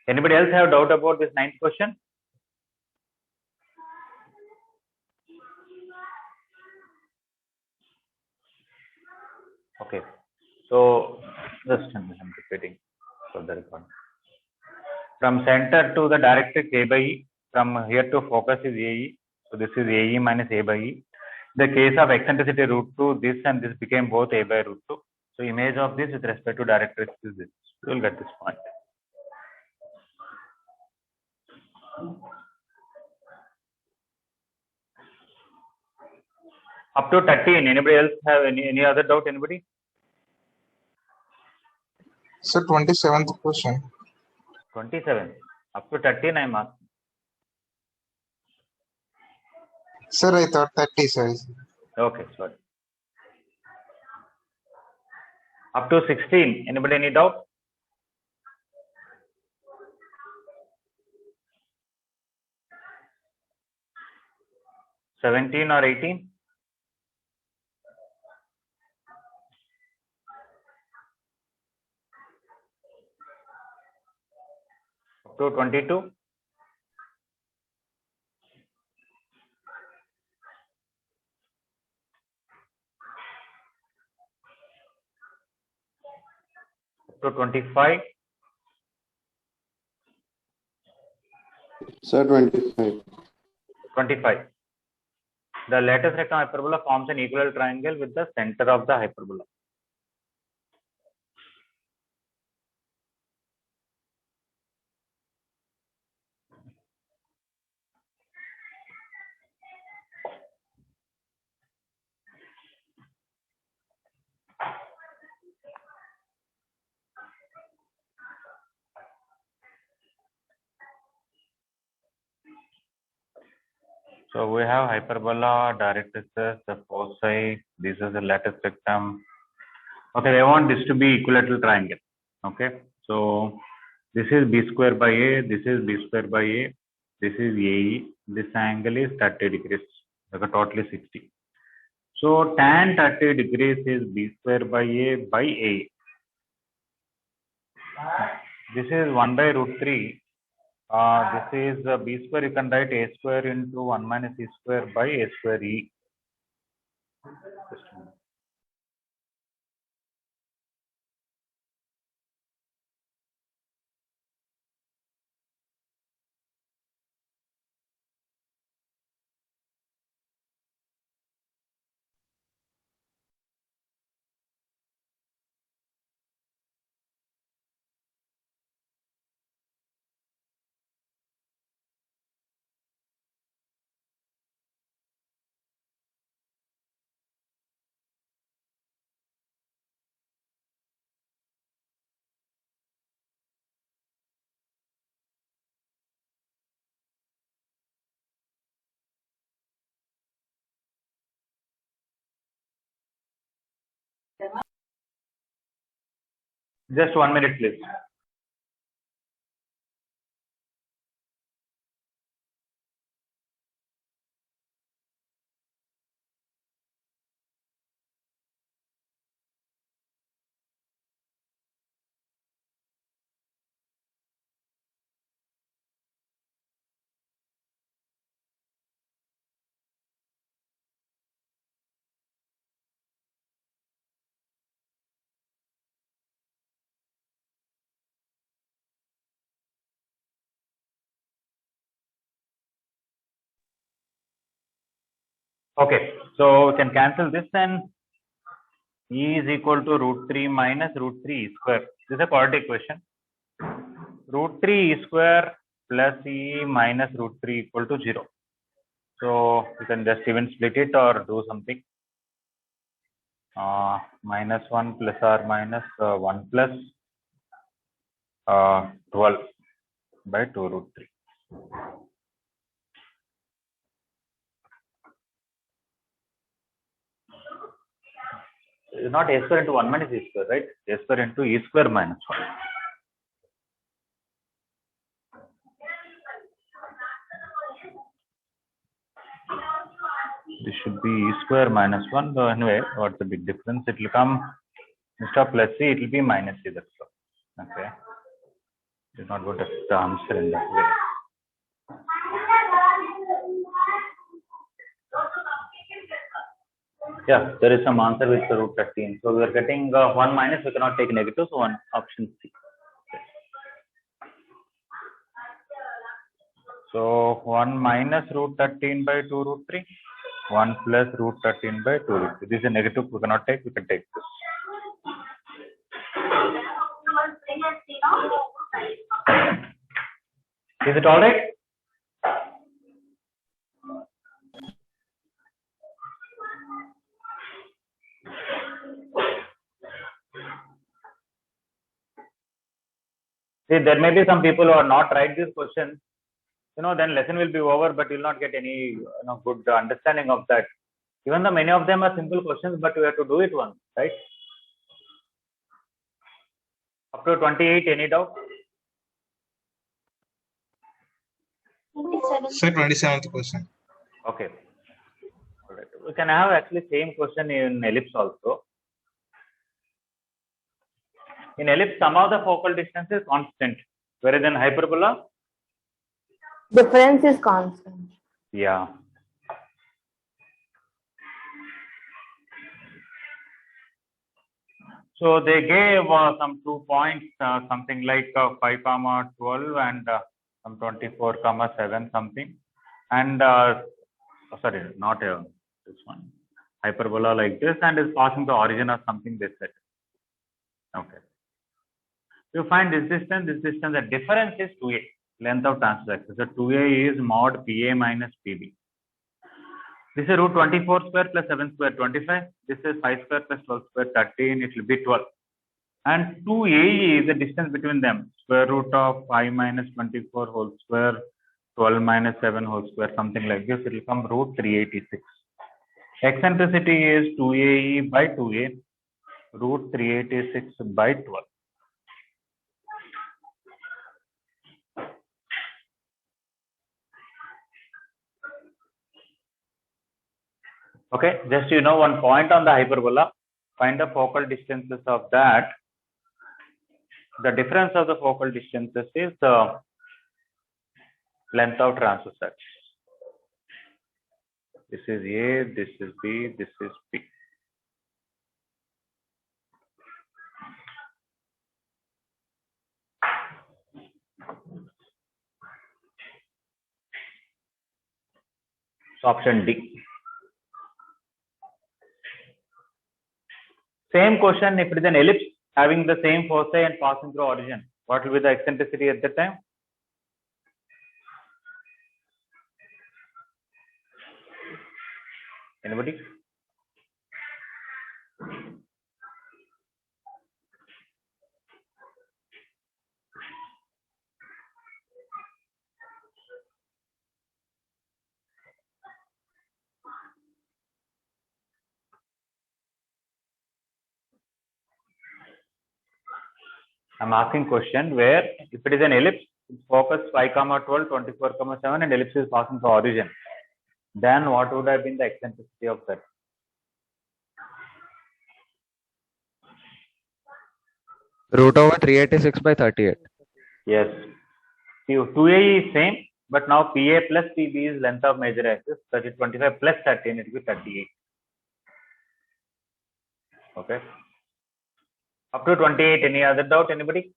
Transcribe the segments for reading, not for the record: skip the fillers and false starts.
Anybody else have doubt about this ninth question? Okay, so just I'm repeating for the record. From center to the directrix A by E, from here to focus is AE. So this is AE minus A by E. The case of eccentricity root 2, this and this became both A by root 2. So image of this with respect to directrix is this. You will get this point. Up to 13. Anybody else have any other doubt? Anybody? Sir, 27th question. 27. Up to 13 I am asking. Sir, I thought 30, sir. Okay, sorry. Up to 16. Anybody any doubt? $17 or 18? Up to 22? Up to 25? Sir, 25. 25. The lattice rectangle hyperbola forms an equilateral triangle with the center of the hyperbola. So we have hyperbola, directrices, the foci. This is the lattice rectangle. Okay, they want this to be equilateral triangle. Okay, so this is b square by a, this is b square by a, this is AE. This angle is 30 degrees, like totally 60. So tan 30 degrees is b square by a by a. This is 1 by root 3. This is b square. You can write a square into 1 minus e square by a square e. Just 1 minute, please. Okay, so we can cancel this and E is equal to root 3 minus root 3 e square. This is a quadratic equation. Root 3 e square plus E minus root 3 equal to 0. So you can just even split it or do something. Minus 1 plus or minus 1 plus 12 by 2 root 3. It's not a square into 1 minus e square, right? A square into e square minus 1. This should be e square minus 1. So anyway, what's the big difference? It will come instead of plus c, it will be minus c. That's all. Okay. It's not going to fit the answer in that way. Yeah, there is some answer with the root 13. So we are getting 1 minus, we cannot take negative, so one option C. So 1 minus root 13 by 2 root 3, 1 plus root 13 by 2 root 3. This is a negative, we cannot take, we can take this. Is it all right? See, there may be some people who are not write this question. Then lesson will be over, but you will not get any good understanding of that. Even though many of them are simple questions, but we have to do it once, right? Up to 28, any doubt? 27. Sir, 27th question. Okay. All right. We can have actually same question in ellipse also. In ellipse, sum of the focal distance is constant, whereas in hyperbola, difference is constant. Yeah. So they gave some 2 points, something like 5 comma 12 and some 24 comma 7 something, and sorry, not this one, hyperbola like this, and is passing the origin or something they said. Okay. You find this distance, the difference is 2a, length of transverse axis. So 2a is mod PA minus PB. This is root 24 square plus 7 square 25. This is 5 square plus 12 square 13. It will be 12. And 2AE is the distance between them. Square root of 5 minus 24 whole square, 12 minus 7 whole square, something like this. It will come root 386. Eccentricity is 2AE by 2A, root 386 by 12. Okay, just one point on the hyperbola, find the focal distances of that. The difference of the focal distances is the length of transverse axis. This is A, this is B, this is B. So option D. Same question, if it is an ellipse having the same foci and passing through origin, what will be the eccentricity at that time? Anybody? I'm asking question where if it is an ellipse, focus 5 comma 12, 24 comma 7 and ellipse is passing through origin. Then what would have been the eccentricity of that? Root over 386 by 38. Yes. See, 2AE is same, but now PA plus PB is length of major axis. That is 25 plus 13, it will be 38. Okay. Up to 28, any other doubt, anybody?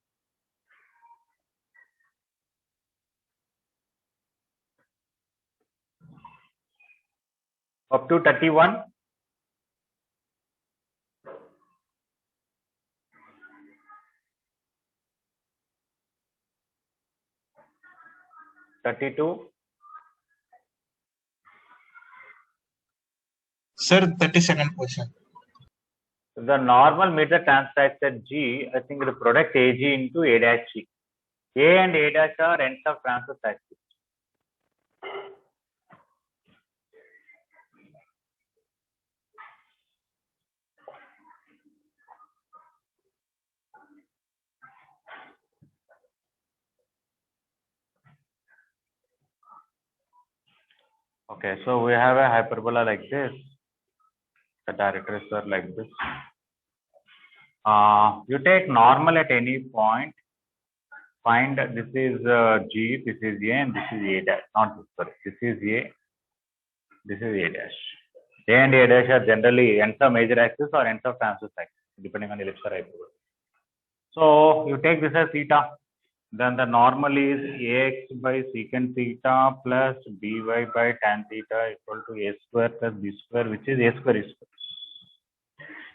Up to 31. Sir, 32nd question. The normal meter transects at G, I think the product AG into A dash G. A and A dash are ends of transverse axis. Okay, so we have a hyperbola like this. The directors are like this. You take normal at any point. find this is G, this is A, and this is A dash. Not this, sorry. This is A, this is A dash. A and A dash are generally ends of major axis or ends of transverse axis, depending on ellipse or hyperbola. So you take this as theta. Then the normal is ax by secant theta plus by by tan theta equal to a square plus b square, which is a square is square.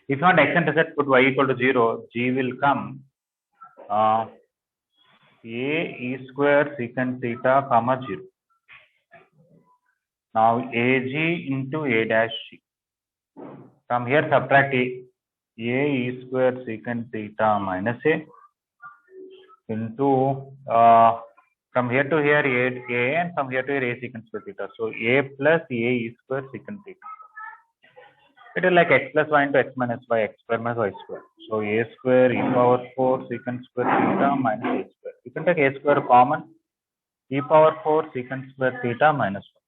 If you want x-intercept, put y equal to 0, g will come a e square secant theta comma 0. Now ag into a dash c. From here subtract a e square secant theta minus a into from here to here a and from here to here a secant square theta. So a plus a e square secant theta. It is like x plus y into x minus y, x square minus y square. So a square e power 4 secant square theta minus a square. You can take a square common, e power 4 secant square theta minus 1.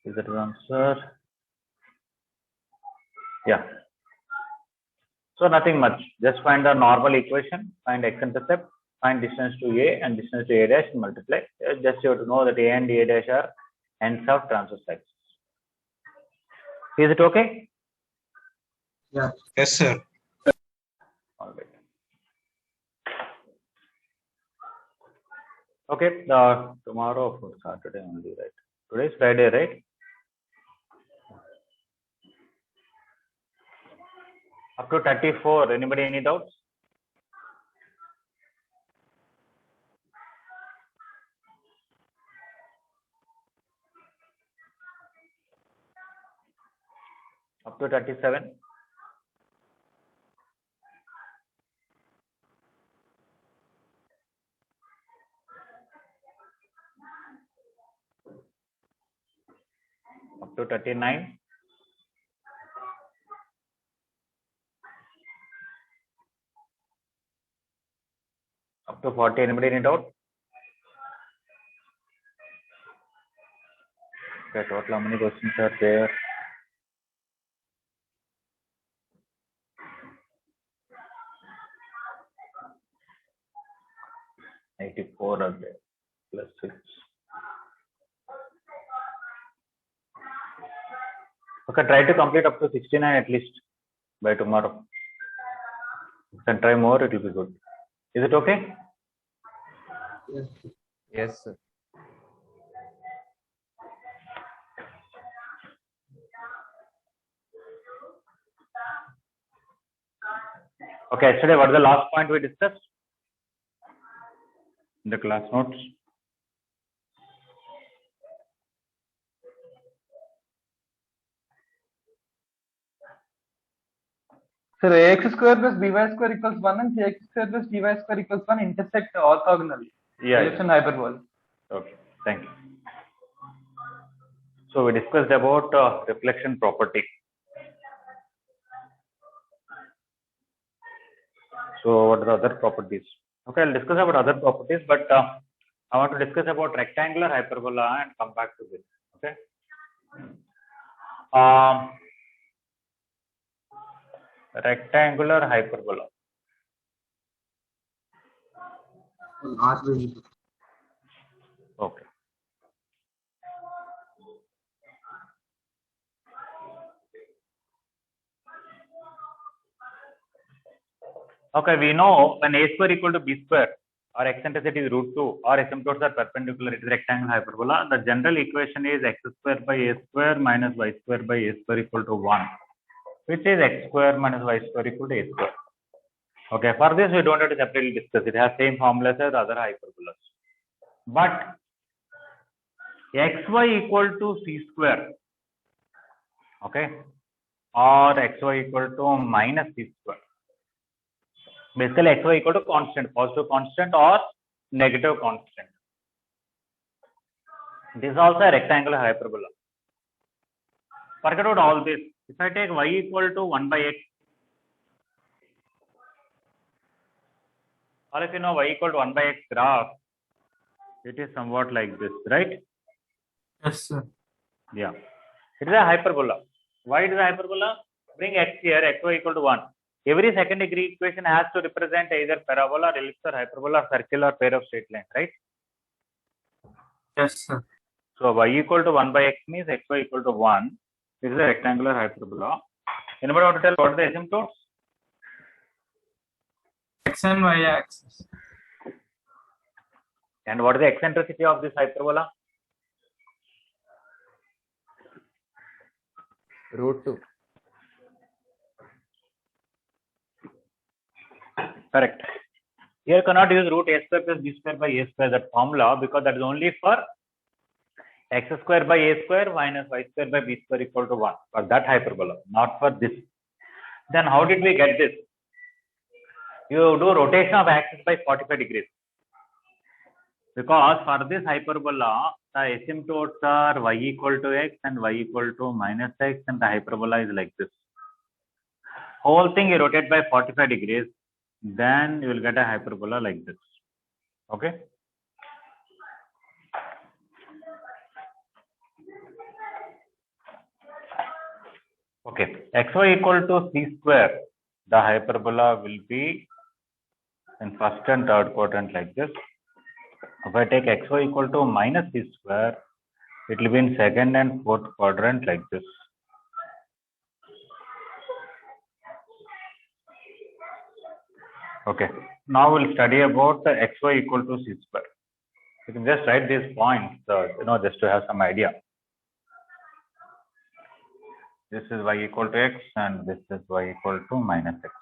Is that the answer? Yeah. So nothing much. Just find the normal equation, find x-intercept, find distance to A and distance to A dash and multiply. Just you have to know that A and A dash are ends of transverse axis. Is it okay? Yeah. Yes, sir. All right. Okay. Tomorrow for Saturday only, right? Today is Friday, right? Up to 34. Anybody any doubts? Up to 37. Up to 39. Up to 40. Anybody any doubt? Okay, total how many questions are there? '84 are there, plus 6. Okay, try to complete up to 69 at least by tomorrow. You can try more, it will be good. Is it okay? Yes, sir. Okay, yesterday what is the last point we discussed in the class notes? Sir, ax square plus by square equals 1 and cx square plus dy square equals 1 intersect orthogonally. Yeah. Ellipse and hyperbola. Okay, thank you. So we discussed about reflection property. So what are the other properties? Okay, I'll discuss about other properties, but I want to discuss about rectangular hyperbola and come back to this. Okay. Rectangular hyperbola. Okay. Okay, we know when a square equal to b square or eccentricity is root 2 or asymptotes are perpendicular, it is rectangular hyperbola. The general equation is x square by a square minus y square by a square equal to 1, which is x square minus y square equal to a square. Okay, for this we don't have to separately discuss. It has same formulas as other hyperbolas. But xy equal to c square, okay, or xy equal to minus c square. Basically, xy equal to constant, positive constant or negative constant. This is also a rectangular hyperbola. Forget about all this. If I take y equal to 1 by x, All of you know y equal to 1 by x graph. It is somewhat like this, right? Yes, sir. Yeah. It is a hyperbola. Why it is a hyperbola? Bring x here, xy equal to 1. Every second degree equation has to represent either parabola, ellipse, or hyperbola, or circle, or pair of straight lines, right? Yes, sir. So y equal to 1 by x means xy equal to 1. This is a rectangular hyperbola. Anybody want to tell what are the asymptotes? X and Y axis. And what is the eccentricity of this hyperbola? √2. Correct. Here cannot use root a square plus b square by a square, that formula, because that is only for x square by a square minus y square by b square equal to 1, for that hyperbola, not for this. Then how did we get this? You do rotation of axis by 45 degrees. Because for this hyperbola, the asymptotes are y equal to x and y equal to minus x, and the hyperbola is like this. Whole thing you rotate by 45 degrees, then you will get a hyperbola like this. Okay. Okay. xy equal to c square, the hyperbola will be in first and third quadrant like this. If I take xy equal to minus c square, it will be in second and fourth quadrant like this. Okay. Now we'll study about the xy equal to c square. You can just write these points, just to have some idea. This is y equal to x and this is y equal to minus x.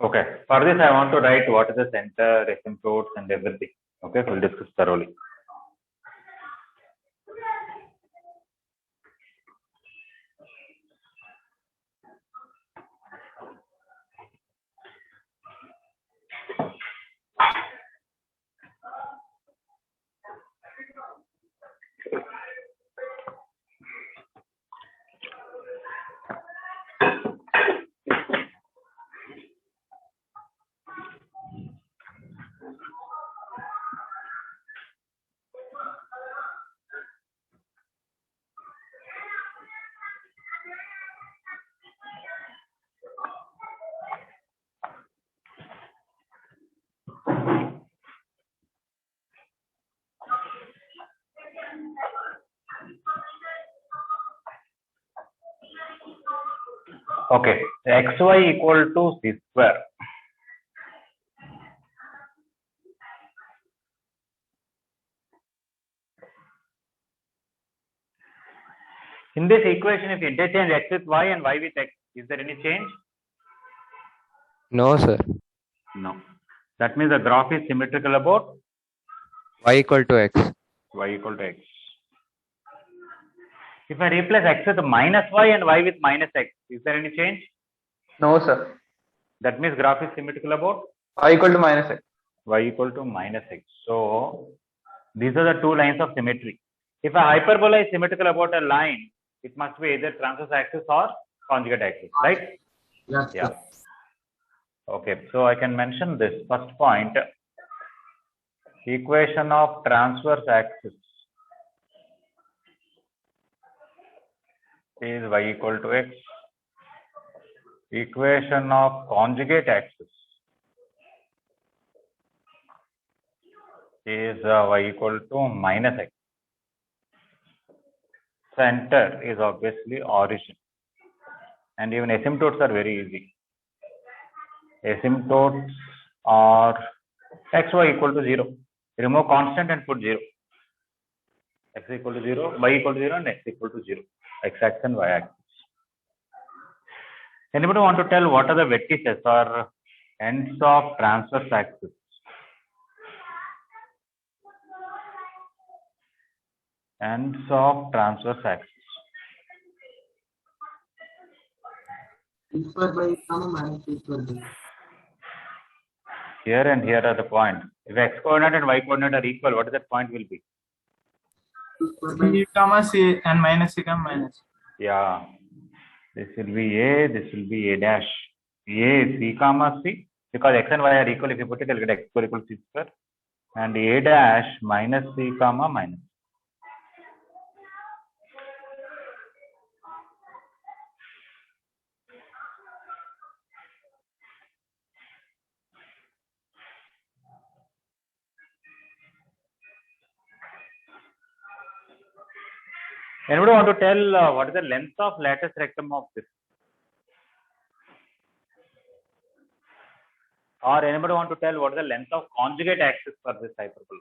Okay, for this I want to write what is the center, asymptotes, and everything. Okay, we'll discuss thoroughly. Okay, xy equal to c square. In this equation, if you interchange x with y and y with x, is there any change? No, sir. No. That means the graph is symmetrical about Y equal to x. y equal to x. If I replace x with minus y and y with minus x, is there any change? No, sir. That means graph is symmetrical about Y equal to minus x. y equal to minus x. So these are the two lines of symmetry. If a hyperbola is symmetrical about a line, it must be either transverse axis or conjugate axis, right? Yes, Yeah. Okay, so I can mention this first point. Equation of transverse axis is y equal to x. Equation of conjugate axis is y equal to minus x. Center is obviously origin, and even asymptotes are very easy. Asymptotes are xy equal to 0. Remove constant and put 0. X equal to 0, y equal to 0, and x equal to 0. X axis and y axis. Anybody want to tell what are the vertices or ends of transverse axis? Ends of transverse axis. C square by comma minus C square by. Here and here are the points. If x coordinate and y coordinate are equal, what is that point will be? C comma C and minus C comma minus. Yeah. This will be A, this will be A dash. A is C comma C. Because x and y are equal, if you put it, you'll get x square equals C square. And A dash minus C comma minus. Anybody want to tell what is the length of lattice rectum of this? Or anybody want to tell what is the length of conjugate axis for this hyperbola?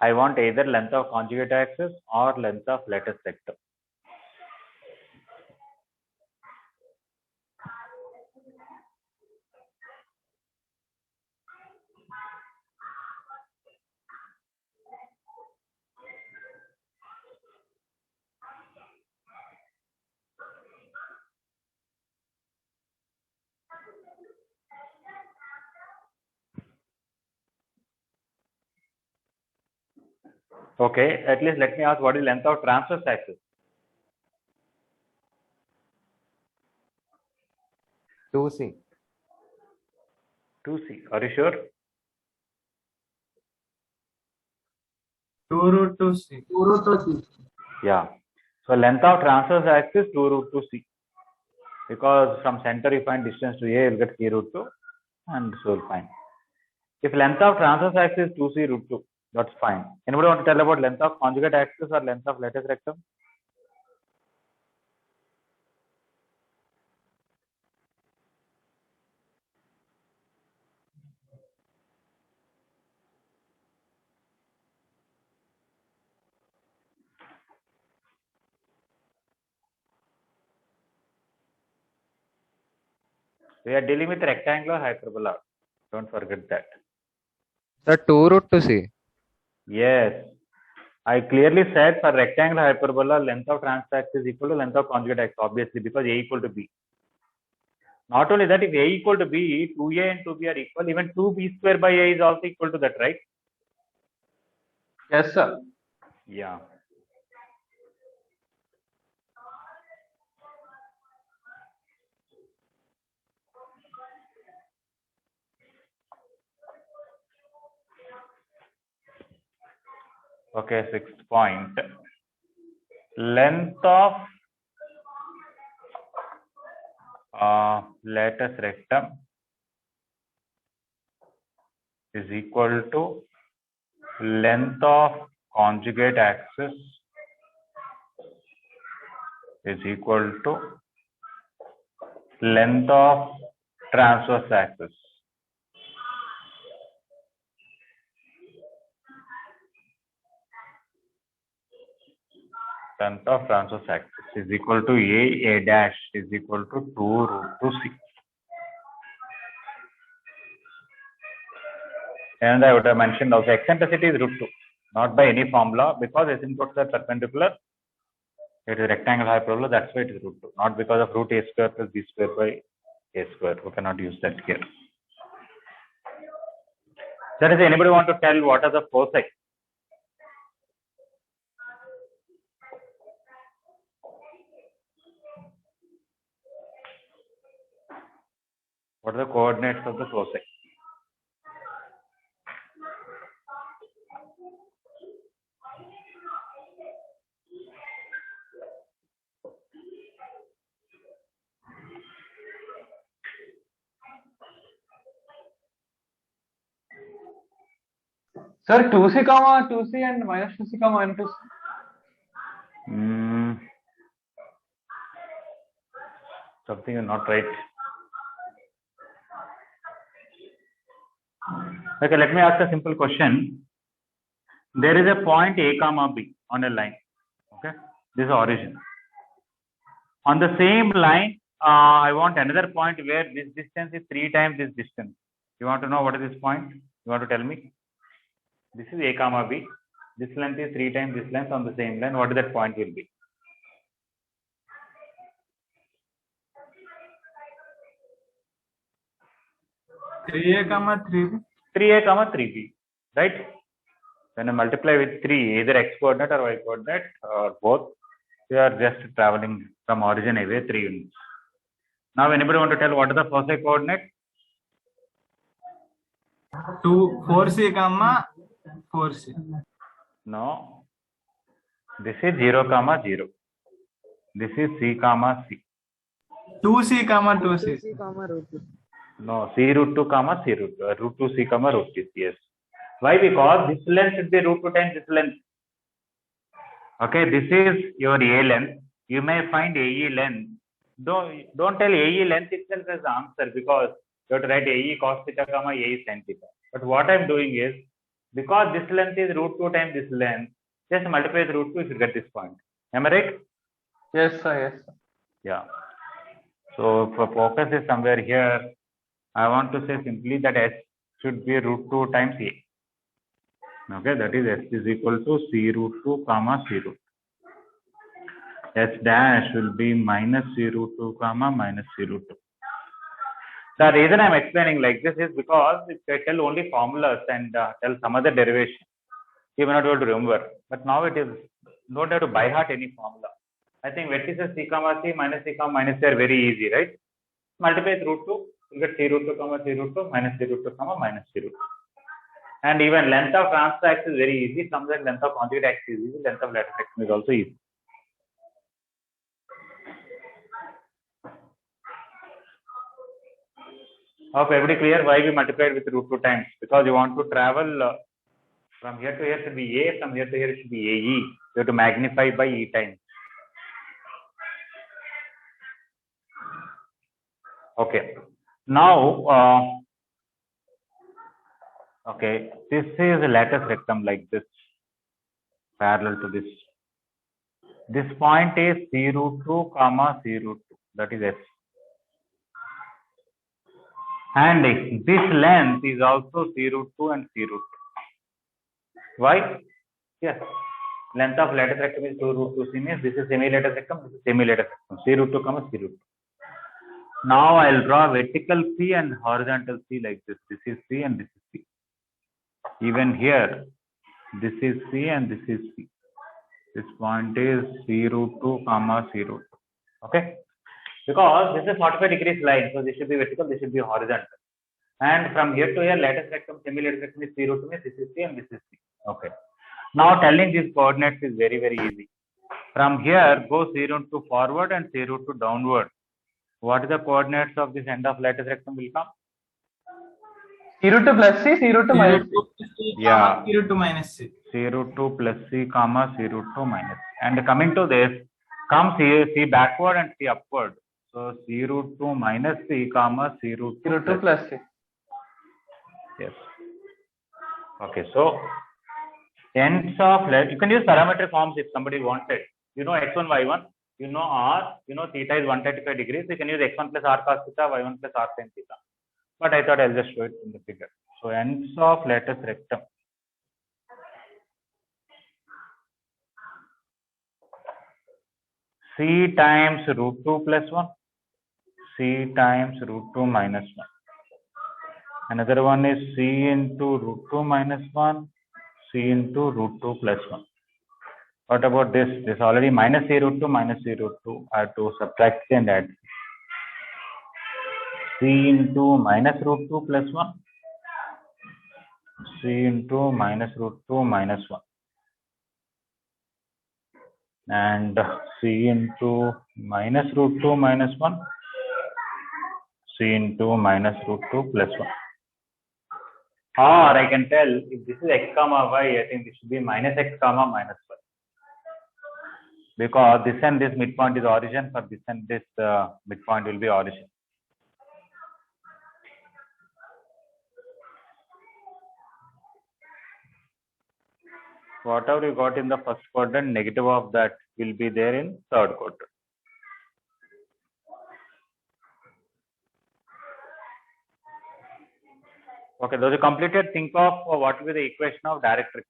I want either length of conjugate axis or length of lattice rectum. Okay, at least let me ask what is length of transverse axis? 2C. 2C. Are you sure? 2 root 2 C. 2 root 2 C. Yeah. So length of transverse axis 2 root 2 C. Because from center you find distance to A, you'll get C root 2 and so you'll find. If length of transverse axis is 2C root 2, that's fine. Anybody want to tell about length of conjugate axis or length of lattice rectum? We are dealing with rectangular hyperbola. Don't forget that. Sir, 2 root 2C. Yes. I clearly said for rectangular hyperbola, length of transverse axis is equal to length of conjugate axis, obviously, because A equal to B. Not only that, if A equal to B, 2A and 2B are equal, even 2B square by A is also equal to that, right? Yes, sir. Yeah. Okay, sixth point. Length of lattice rectum is equal to length of conjugate axis is equal to length of transverse axis. Length of transverse axis is equal to A dash is equal to 2 root 2C. And I would have mentioned also eccentricity is root 2, not by any formula, because asymptotes are perpendicular. It is rectangular hyperbola, that's why it is root 2, not because of root A square plus B square by A square. We cannot use that here. That is, anybody want to tell what are the foci? What are the coordinates of the foci? Sir, 2C comma 2C and minus 2C comma minus 2C. Something is not right. Okay, let me ask a simple question. There is a point A comma B on a line. Okay, this is origin. On the same line, I want another point where this distance is 3 times this distance. You want to know what is this point? You want to tell me? This is A comma B. This length is 3 times this length on the same line. What is that point will be? 3a comma 3b. 3A comma 3B, right? When I multiply with 3, either x coordinate or y coordinate or both, we are just traveling from origin away 3 units. Now, anybody want to tell what is the foci coordinate? 4c comma 4c. No. This is 0 comma 0. This is C comma C. 2c comma 2c. No, C root 2 comma C root 2. Root 2 C comma root 2. Yes. Why? Because this length should be root 2 times this length. Okay, this is your A length. You may find AE length. Don't tell AE length itself as the answer, because you have to write AE cos theta comma AE sin theta. But what I am doing is, because this length is root 2 times this length, just multiply with root 2 if you get this point. Am I right? Yes, sir. Yes, sir. Yeah. So if a focus is somewhere here, I want to say simply that S should be root 2 times A. Okay, that is S is equal to C root 2 comma C root. S dash will be minus C root 2 comma minus C root 2. The reason I am explaining like this is because if I tell only formulas and tell some other derivation, you may not be able to remember. But now it is, don't have to by heart any formula. I think vertices C comma C minus C comma minus C are very easy, right? Multiply with root 2, you get C root 2 comma C root 2 minus C root 2 comma minus C root 2. And even length of transfer axis is very easy. Sometimes length of conjugate axis is easy. Length of lattice section is also easy. Okay, everybody clear why we multiplied with root 2 times? Because you want to travel from here to here should be A, from here to here it should be AE. You have to magnify by E times. Okay. Now, okay, this is a lattice rectum like this, parallel to this. This point is C root 2 comma C root 2, that is S. And this length is also C root 2 and C root 2. Why? Yes. Length of lattice rectum is 2 root 2 C means this is semi-lattice rectum, this is semi-lattice rectum. C root 2 comma C root 2. Now I'll draw vertical C and horizontal C like this. This is C and this is C. Even here, this is C and this is C. This point is C root 2 comma C root 2. Okay? Because this is 45 degrees line, so this should be vertical, this should be horizontal. And from here to here, lattice rectum, semi-lattice rectum is C root 2 means this is C and this is C. Okay. Now telling these coordinates is very, very easy. From here, go C root 2 forward and C root 2 downward. What is the coordinates of this end of lattice rectum will come? C root 2 plus C, C root 2 minus C. Yeah. C root 2 minus C. C root 2 plus C comma C root 2 minus. And coming to this, come C backward and C upward. So C root 2 minus C comma C root 2, C root 2 plus C. Yes. Okay, so ends of you can use parametric forms if somebody wanted. You know x1, y1, you know r, you know theta is 135 degrees. You can use x1 plus r cos theta, y1 plus r sin theta. But I thought I'll just show it in the figure. So ends of lattice rectum. C times root 2 plus 1, C times root 2 minus 1. Another one is C into root 2 minus 1, C into root 2 plus 1. What about this? This already minus C root 2 minus C root 2. I have to subtract C and add C into minus root 2 plus 1, C into minus root 2 minus 1. And C into minus root 2 minus 1, C into minus root 2 plus 1. Or I can tell if this is x comma y, I think this should be minus x comma minus y. Because this and this midpoint is origin, for this and this midpoint will be origin. Whatever you got in the first quadrant, negative of that will be there in third quadrant. Okay, those are completed. Think of what will be the equation of directrix.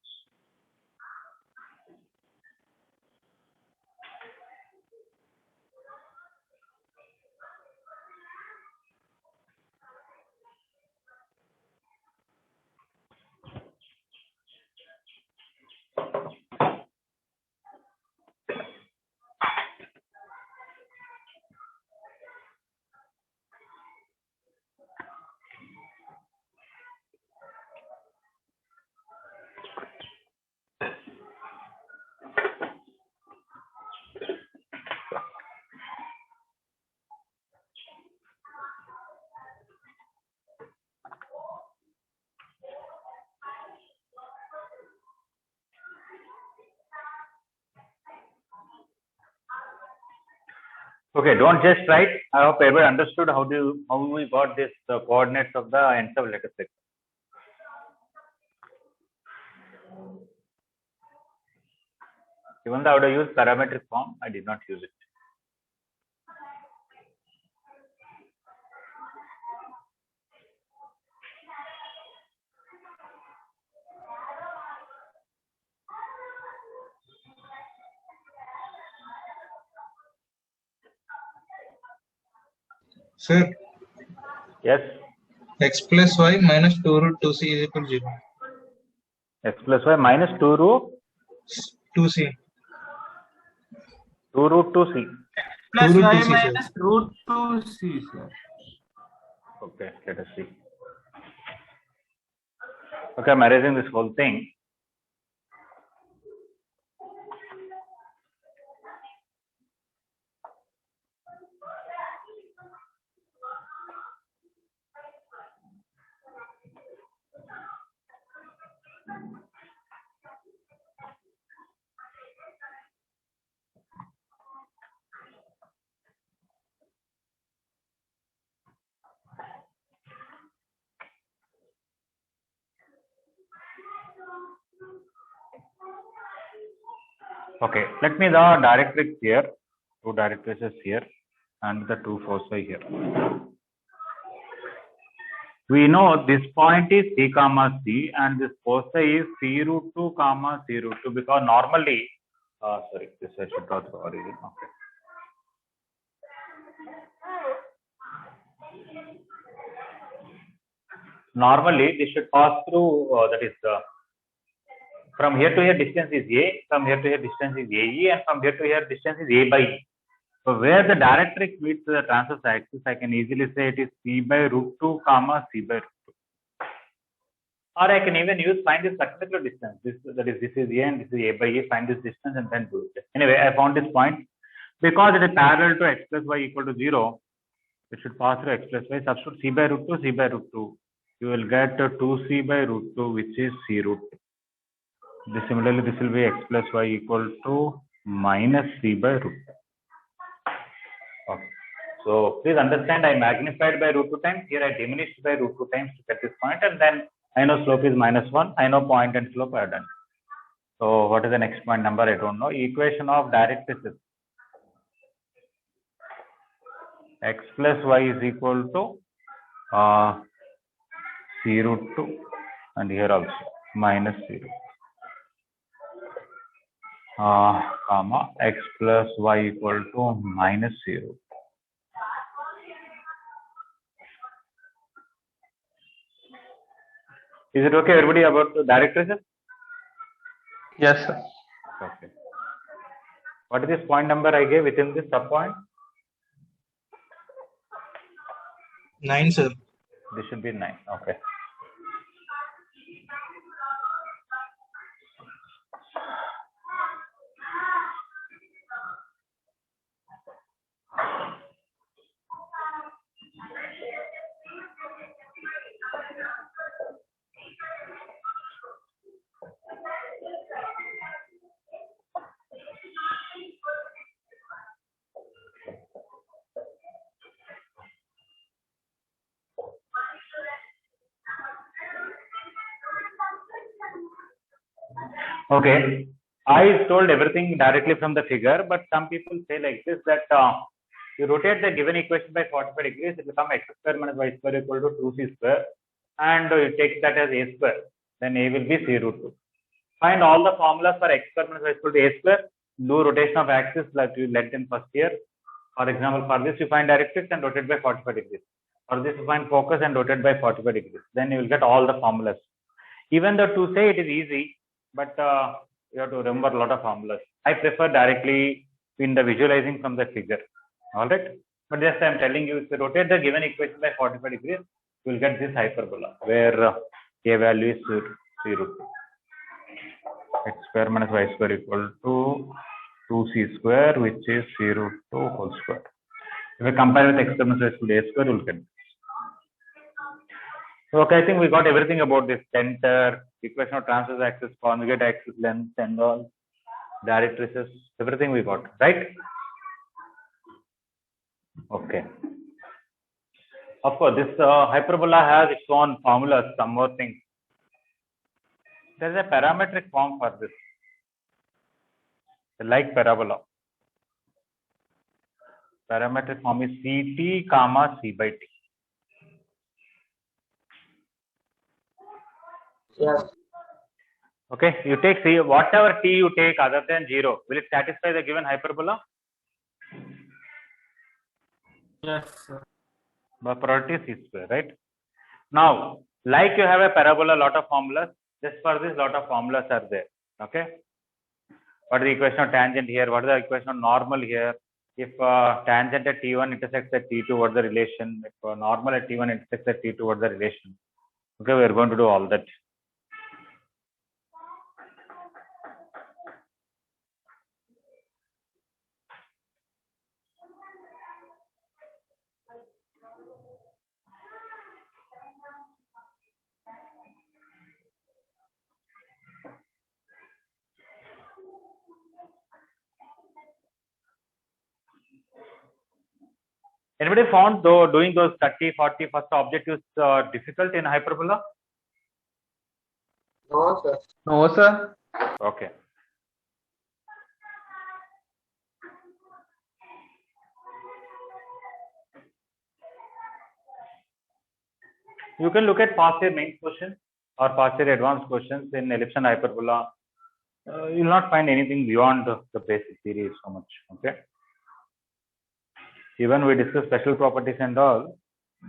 Okay, don't just write. I hope everybody understood how we got this coordinates of the ends of lattice vector. Even though I would have used parametric form, I did not use it. Sir, Yes, x plus y minus 2 root 2c is equal to 0. x plus y minus 2 root 2c. 2 root 2c. Plus root y 2c, sir. minus root 2c, sir. Okay, let us see. Okay, I'm erasing this whole thing. Okay, let me the directrix here, two directrices here, and the two foci here. We know this point is C comma C, and this foci is C root 2 comma C root 2, because normally, sorry, this I should draw the origin. Okay. Normally, this should pass through, that is, from here to here distance is A, from here to here distance is AE, and from here to here distance is A by E. So where the directrix meets the transverse axis, I can easily say it is C by root 2 comma C by root 2. Or I can even use find this particular distance. This is A and this is A by E. Find this distance and then do it. Anyway, I found this point because it is parallel to x plus y equal to 0. It should pass through x plus y. Substitute C by root 2, C by root 2. You will get 2C by root 2, which is C root 2. Similarly, this will be x plus y equal to minus C by root 2. Okay. So please understand, I magnified by root 2 times. Here I diminished by root 2 times to get this point, and then I know slope is -1. I know point and slope are done. So what is the next point number? I don't know. Equation of directrices. X plus y is equal to C root 2, and here also minus 0. Comma x plus y equal to minus 0. Is it okay, everybody, about the directrices? Yes, sir. Okay. What is this point number I gave within this subpoint? 9, sir. This should be 9. Okay. Okay, I told everything directly from the figure, but some people say like this that you rotate the given equation by 45 degrees, it will become x square minus y square equal to 2c square, and you take that as a square, then a will be c root 2. Find all the formulas for x square minus y equal to a square, do rotation of axis like you learned in first year. For example, for this you find directrix and rotate by 45 degrees. For this you find focus and rotate by 45 degrees. Then you will get all the formulas. Even though to say it is easy, but you have to remember a lot of formulas. I prefer directly in the visualizing from the figure. All right. But just I am telling you, if you rotate the given equation by 45 degrees, you will get this hyperbola where a value is c root 2. X square minus y square equal to 2c square, which is c root 2 whole square. If I compare with x square minus y square to a square, you will get this. So, okay, I think we got everything about this center, equation of transverse axis, conjugate axis length, and all, directrices, everything we got, right? Okay. Of course, this hyperbola has its own formulas, some more things. There is a parametric form for this, like parabola. Parametric form is Ct comma c by t. Yes. Okay, you take c, whatever t you take other than 0, will it satisfy the given hyperbola? Yes, sir. By product is c square, right? Now, like you have a parabola, lot of formulas, just for this lot of formulas are there. Okay. What is the equation of tangent here? What is the equation of normal here? If tangent at T1 intersects at T2, what is the relation? If normal at T1 intersects at T2, what is the relation? Okay, we are going to do all that. Anybody found though doing those 30, 40 first objectives difficult in hyperbola? No, sir. No, sir. Okay. You can look at past year main question or past year advanced questions in ellipse and hyperbola. You will not find anything beyond the basic theory so much. Okay. Even we discuss special properties and all,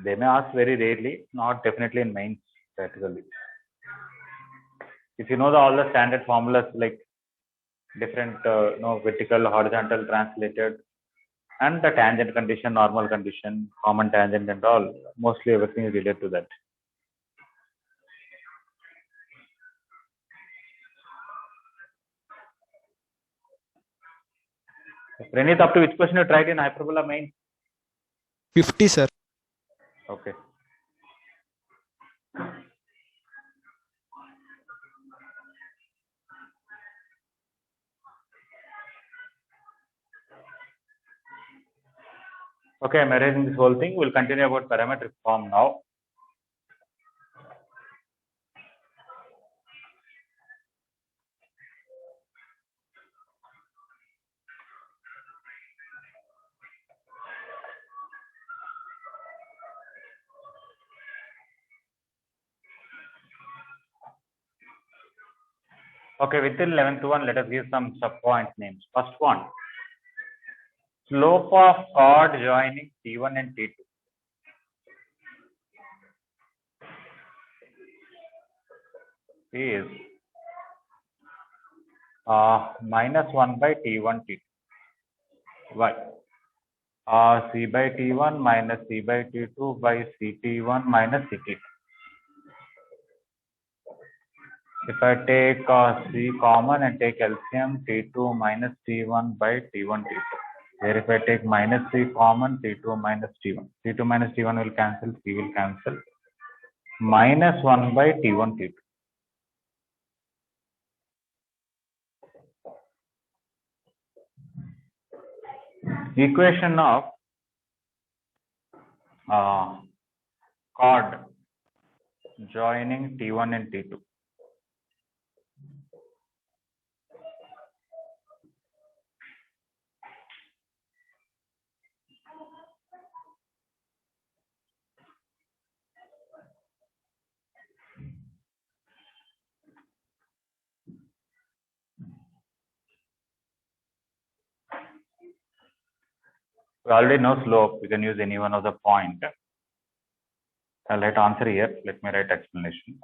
they may ask very rarely, not definitely in mains practically. If you know all the standard formulas like different, vertical, horizontal, translated, and the tangent condition, normal condition, common tangent, and all, mostly everything is related to that. Pranit, up to which question you tried in hyperbola main? 50, sir. Okay. Okay, I'm erasing this whole thing. We'll continue about parametric form now. Okay, within 11th one, let us give some sub-point names. First one, slope of chord joining T1 and T2 is -1 by T1 T2. Why? C by T1 minus C by T2 by CT1 minus CT2. If I take C common and take LCM, T2 minus T1 by T1 T2. Here if I take minus C common, T2 minus T1. T2 minus T1 will cancel, C will cancel. -1 by T1 T2. Equation of chord joining T1 and T2. We already know slope. We can use any one of the point. I'll write answer here. Let me write explanation.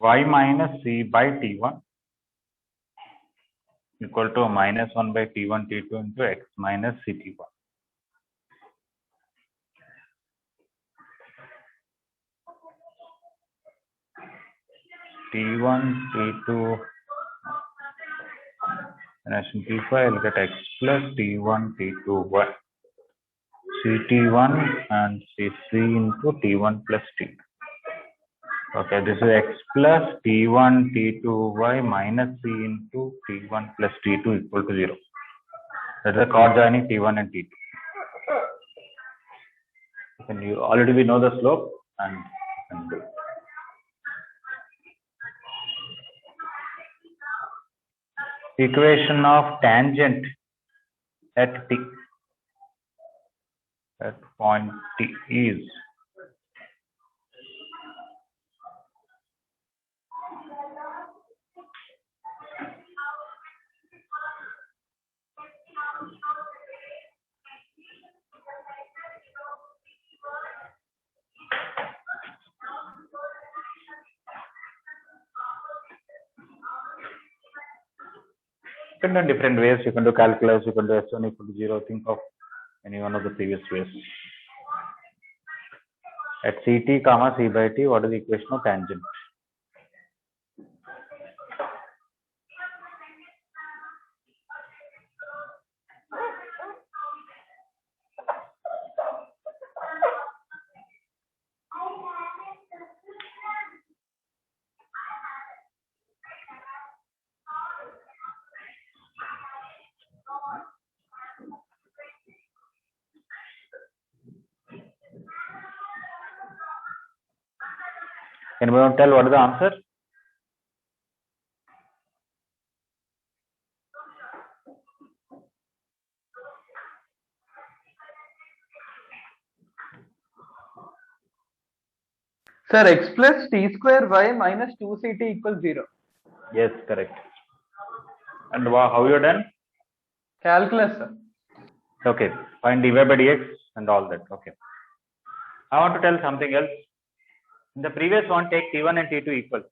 Y minus c by t1 equal to minus 1 by t1 t2 into x minus ct1. T1 t2 minus t5, I'll get x plus t1 t2 y. ct1 and c3 into t1 plus t2. Okay, this is x plus t1 t2y minus c into t1 plus t2 equal to 0. That's the chord joining t1 and t2. And you already we know the slope and do. Equation of tangent at t at point t is you can do different ways. You can do calculus, you can do s1 equal to 0. Think of any one of the previous ways. At ct comma c by t, what is the equation of tangent? Anyone tell what is the answer? Sir, x plus t square y minus 2ct equals 0. Yes, correct. And how you done? Calculus, sir. Okay, find dy by dx and all that. Okay. I want to tell something else. In the previous one, take t1 and t2 equal.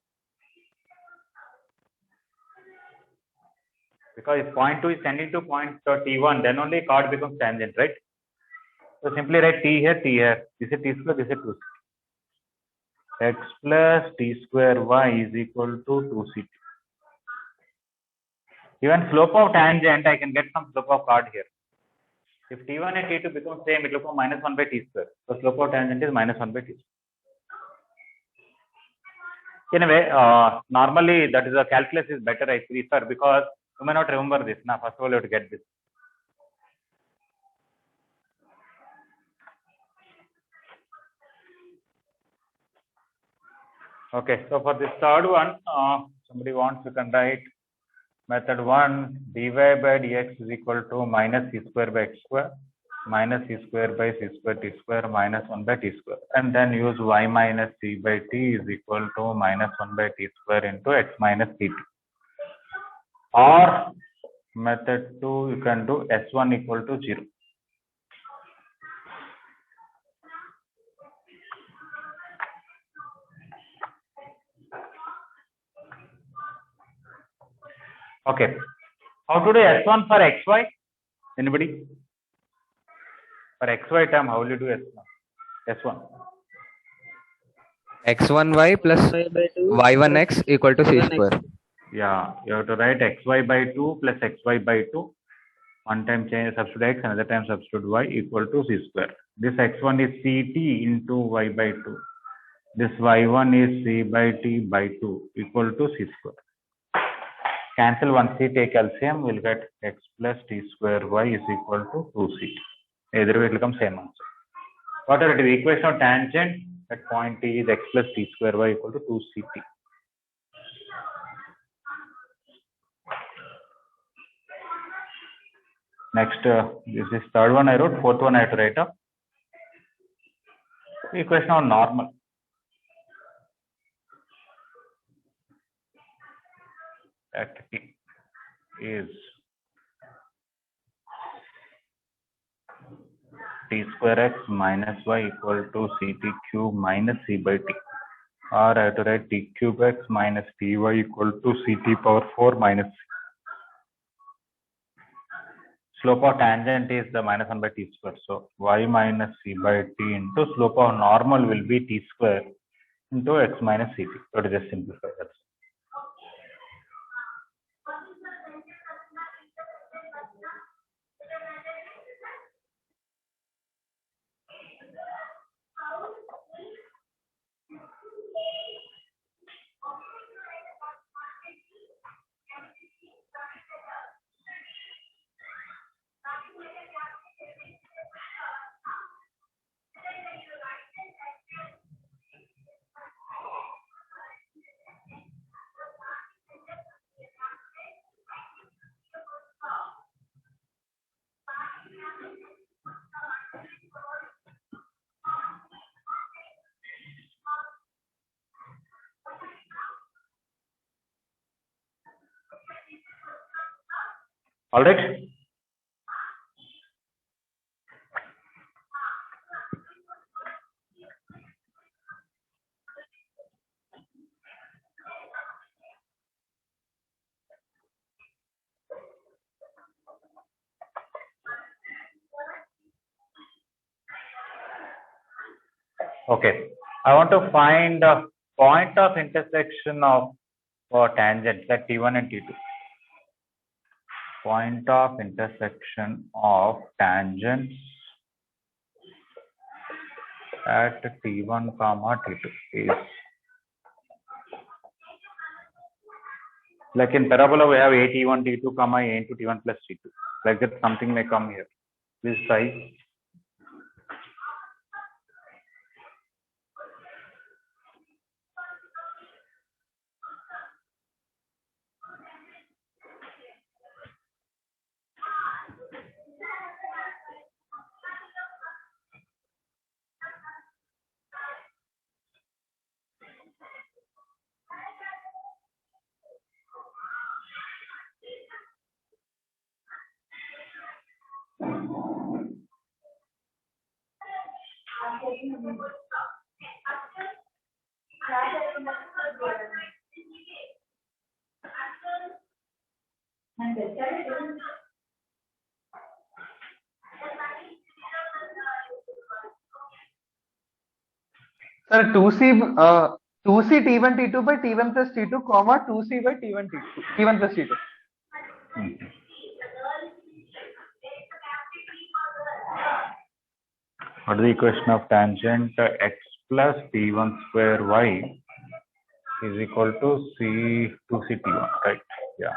Because if point 2 is tending to point t1, then only chord becomes tangent, right? So simply write t here, t here. This is t square, this is 2c. X plus t square y is equal to 2ct. Even slope of tangent, I can get some slope of chord here. If t1 and t2 become same, it will become minus 1 by t square. So slope of tangent is minus 1 by t square. Anyway, normally that is a calculus is better, I prefer, because you may not remember this. Now, first of all, you have to get this. Okay, so for this third one, somebody wants you can write method 1 dy by dx is equal to minus c square by x square minus c square by c square t square minus 1 by t square, and then use y minus c by t is equal to minus 1 by t square into x minus ct. Or method 2, you can do s1 equal to 0. Okay, how to do s1 for xy? Anybody? For xy term, how will you do s1? S1. x1y plus y1x equal to c square. Yeah, you have to write xy by 2 plus xy by 2. One time change substitute x, another time substitute y equal to c square. This x1 is ct into y by 2. This y1 is c by t by 2 equal to c square. Cancel 1c, take LCM, we'll get x plus t square y is equal to 2c. Either way, it becomes same answer. Whatever it is, equation of tangent at point T is x plus t square y equal to 2ct. Next, this is third one I wrote, fourth one I have to write up. Equation of normal. At T is t square x minus y equal to ct cube minus c by t. Or I have to write t cube x minus ty equal to ct power 4 minus c. Slope of tangent is the minus 1 by t square. So y minus c by t into slope of normal will be t square into x minus ct. So to just simplify that. All right. Okay. I want to find the point of intersection of tangents at T1 and T2. Point of intersection of tangents at T1 comma T2 is like in parabola we have a T1 T2 comma a into T1 plus T2. Like that something may come here. Please try. Sir, 2c t1 t2 by t1 plus t2 comma 2c by t1 t2 t1 plus t2. What is the equation of tangent x plus t1 square y is equal to c 2c t1, right? Yeah.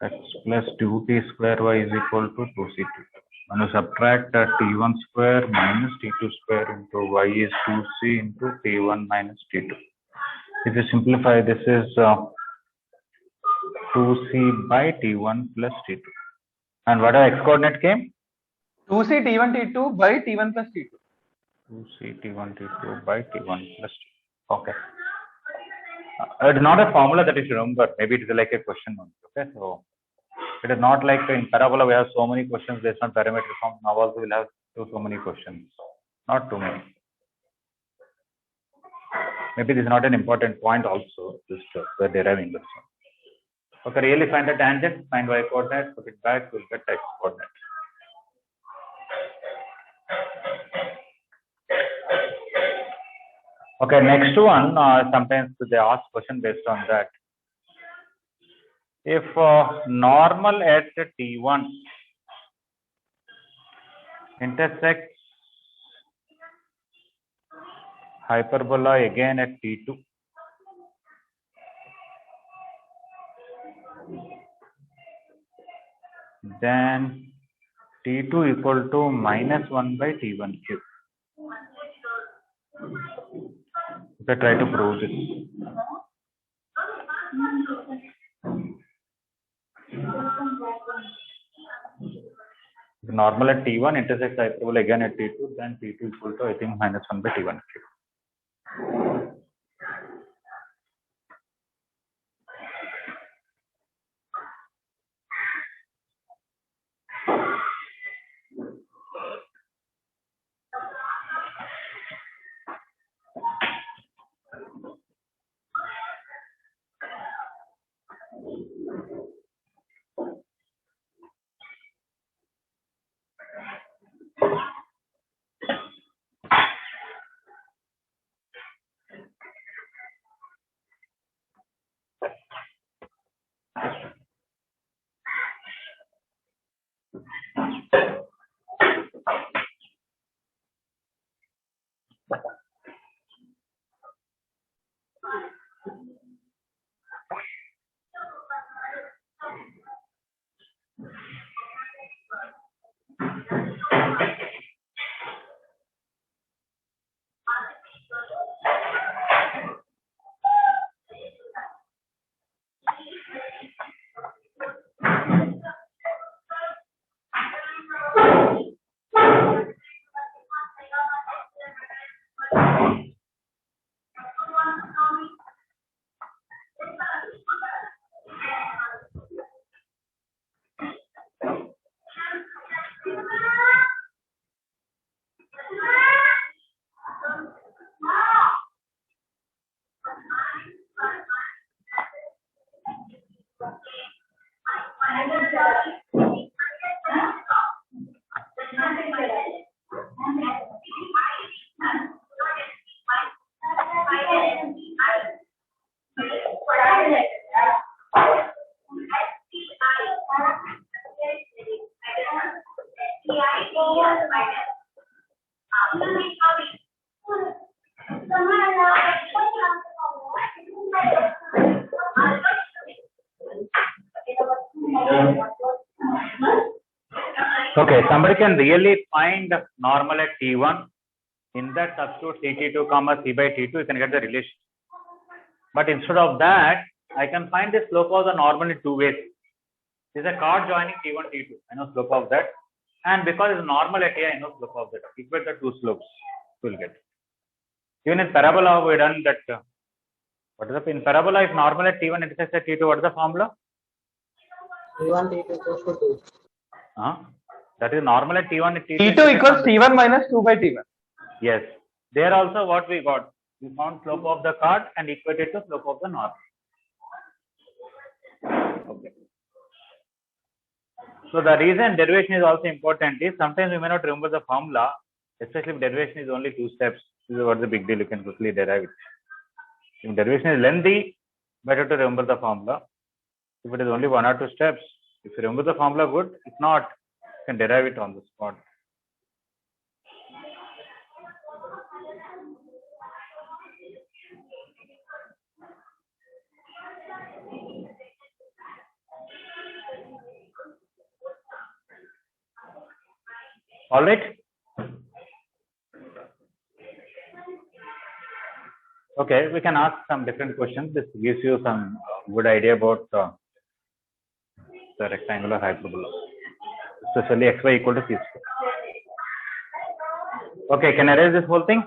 X plus 2t square y is equal to 2c t2. When you subtract t1 square minus t2 square into y is 2c into t1 minus t2. If you simplify, this is 2c by t1 plus t2. And what are x coordinate came? 2c t1 t2 by t1 plus t2. 2c t1 t2 by t1 plus t2. Okay. It's not a formula that you should remember. Maybe it is like a question only. Okay. So it is not like in parabola we have so many questions based on parameter form. Now also we'll have so many questions. Not too many. Maybe this is not an important point also. Just we're deriving this one. Okay, really find the tangent, find y coordinate, put it back, we'll get x coordinate. Okay, next one, sometimes they ask question based on that. If normal at T1 intersects hyperbola again at T2, then T2 equal to minus 1 by T1 cube. Okay, try to prove this. If normal at T1 intersects hyperbola again at T2, then T2 equal to I think minus 1 by T1 cube. Okay, somebody can really find normal at T1. In that, substitute CT2 comma C by T2, you can get the relation. But instead of that, I can find the slope of the normal in two ways. This is a chord joining T1, T2. I know slope of that. And because it's normal at A, I know slope of that. Equate the two slopes, you will get. Even in parabola, we done that. What is the in parabola? If normal at T1 intersects at T2, what is the formula? T1 T2 equals to 2. That is normal at T1 at T2. T2 equals T1 minus 2 by T1. Yes. There also what we got? We found slope of the chord and equated to slope of the normal. Okay. So the reason derivation is also important is sometimes we may not remember the formula, especially if derivation is only 2 steps. This is what the big deal, you can quickly derive it. If derivation is lengthy, better to remember the formula. If it is only 1 or 2 steps, if you remember the formula, good. If not, you can derive it on the spot. All right. Okay, we can ask some different questions. This gives you some good idea about the rectangular hyperbola, especially xy equal to c square. Okay, can I erase this whole thing?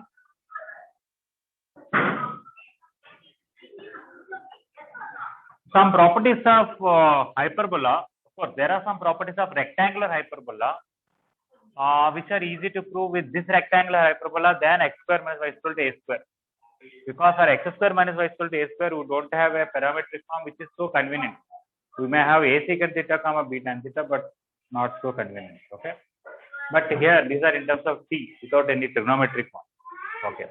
Some properties of hyperbola. Of course, there are some properties of rectangular hyperbola which are easy to prove with this rectangular hyperbola than x square minus y equal to a square. Because for x square minus y equal to a square, we don't have a parametric form which is so convenient. We may have a secant theta comma b tan theta, but not so convenient. Okay. But here these are in terms of t without any trigonometric form. Okay.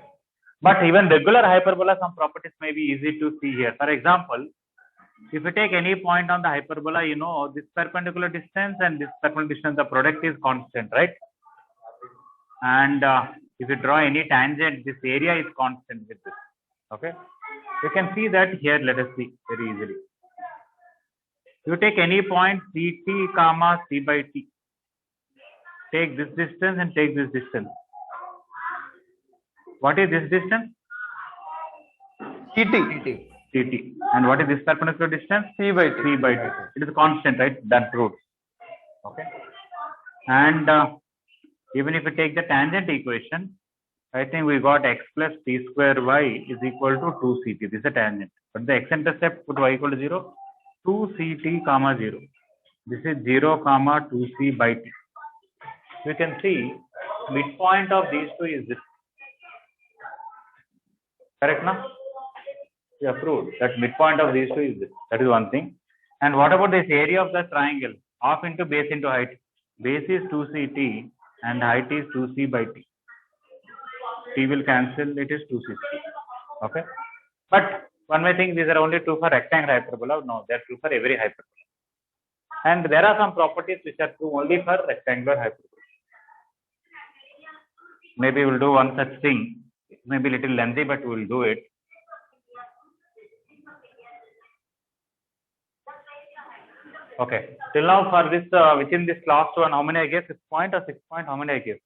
But even regular hyperbola, some properties may be easy to see here. For example, if you take any point on the hyperbola, you know this perpendicular distance and this perpendicular distance, the product is constant, right? And if you draw any tangent, this area is constant with this. Okay. You can see that here. Let us see very easily. You take any point CT comma C by T. Take this distance and take this distance. What is this distance? CT. CT. And what is this perpendicular distance? C by T. C by T. It is constant, right? That proves. Okay. And even if you take the tangent equation, I think we got x plus t square y is equal to 2ct. This is a tangent. But the x-intercept, put y equal to 0. 2ct comma 0. This is 0 comma 2c by t. You can see midpoint of these two is this. Correct now? We have proved that midpoint of these two is this. That is one thing. And what about this area of the triangle? Half into base into height. Base is 2ct and height is 2c by t. T will cancel, it is 2c. Okay. But one may think these are only true for rectangular hyperbola. No, they are true for every hyperbola. And there are some properties which are true only for rectangular hyperbola. Maybe we'll do one such thing. It may be a little lengthy, but we'll do it. Okay. Till now, for this within this last one, how many I gave? 6 point or 6 point? How many I gave?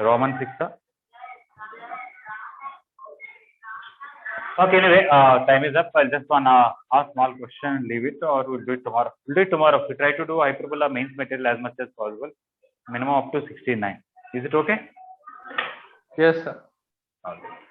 Roman 6. Okay. Anyway, time is up. I'll just want to ask small question and leave it, or we'll do it tomorrow. We'll do it tomorrow. We try to do hyperbola mains material as much as possible. Minimum up to 69. Is it okay? Yes, sir. Okay.